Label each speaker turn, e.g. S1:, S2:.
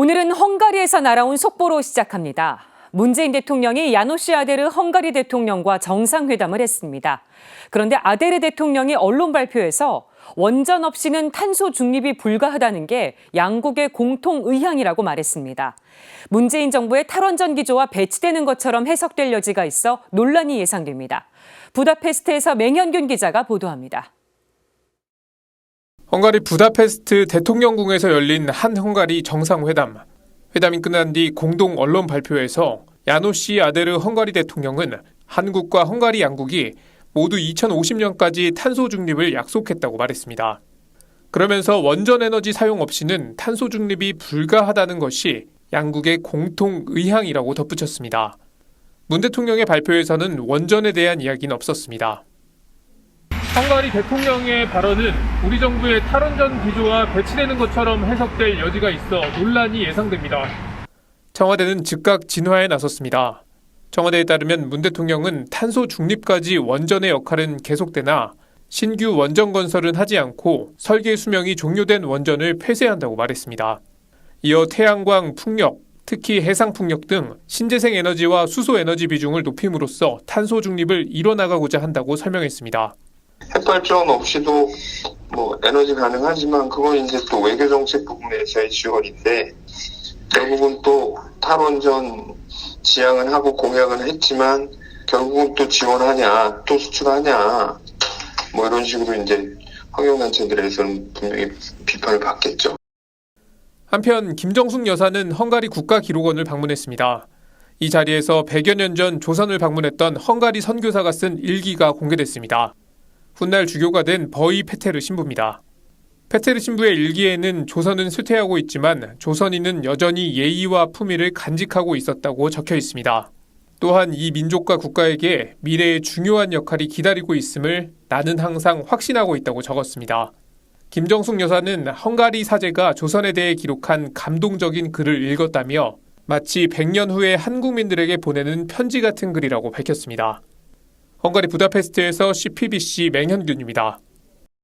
S1: 오늘은 헝가리에서 날아온 속보로 시작합니다. 문재인 대통령이 야노시 아데르 헝가리 대통령과 정상회담을 했습니다. 그런데 아데르 대통령이 언론 발표에서 원전 없이는 탄소 중립이 불가하다는 게 양국의 공통 의향이라고 말했습니다. 문재인 정부의 탈원전 기조와 배치되는 것처럼 해석될 여지가 있어 논란이 예상됩니다. 부다페스트에서 맹현균 기자가 보도합니다.
S2: 헝가리 부다페스트 대통령궁에서 열린 한 헝가리 정상회담. 회담이 끝난 뒤 공동 언론 발표에서 야노시 아데르 헝가리 대통령은 한국과 헝가리 양국이 모두 2050년까지 탄소 중립을 약속했다고 말했습니다. 그러면서 원전 에너지 사용 없이는 탄소 중립이 불가하다는 것이 양국의 공통 의향이라고 덧붙였습니다. 문 대통령의 발표에서는 원전에 대한 이야기는 없었습니다. 헝가리 대통령의 발언은 우리 정부의 탈원전 기조와 배치되는 것처럼 해석될 여지가 있어 논란이 예상됩니다. 청와대는 즉각 진화에 나섰습니다. 청와대에 따르면 문 대통령은 탄소 중립까지 원전의 역할은 계속되나 신규 원전 건설은 하지 않고 설계 수명이 종료된 원전을 폐쇄한다고 말했습니다. 이어 태양광, 풍력, 특히 해상풍력 등 신재생 에너지와 수소 에너지 비중을 높임으로써 탄소 중립을 이뤄나가고자 한다고 설명했습니다.
S3: 핵발전 없이도 에너지 가능하지만 그건 이제 또 외교정책 부분에서의 지원인데 결국은 또 탈원전 지향은 하고 공약은 했지만 결국은 또 지원하냐 또 수출하냐 이런 식으로 이제 환경단체들에서는 분명히 비판을 받겠죠.
S2: 한편 김정숙 여사는 헝가리 국가기록원을 방문했습니다. 이 자리에서 100여 년 전 조선을 방문했던 헝가리 선교사가 쓴 일기가 공개됐습니다. 훗날 주교가 된 버이 페테르 신부입니다. 페테르 신부의 일기에는 조선은 쇠퇴하고 있지만 조선인은 여전히 예의와 품위를 간직하고 있었다고 적혀 있습니다. 또한 이 민족과 국가에게 미래의 중요한 역할이 기다리고 있음을 나는 항상 확신하고 있다고 적었습니다. 김정숙 여사는 헝가리 사제가 조선에 대해 기록한 감동적인 글을 읽었다며 마치 100년 후에 한국민들에게 보내는 편지 같은 글이라고 밝혔습니다. 헝가리 부다페스트에서 CPBC 맹현균입니다.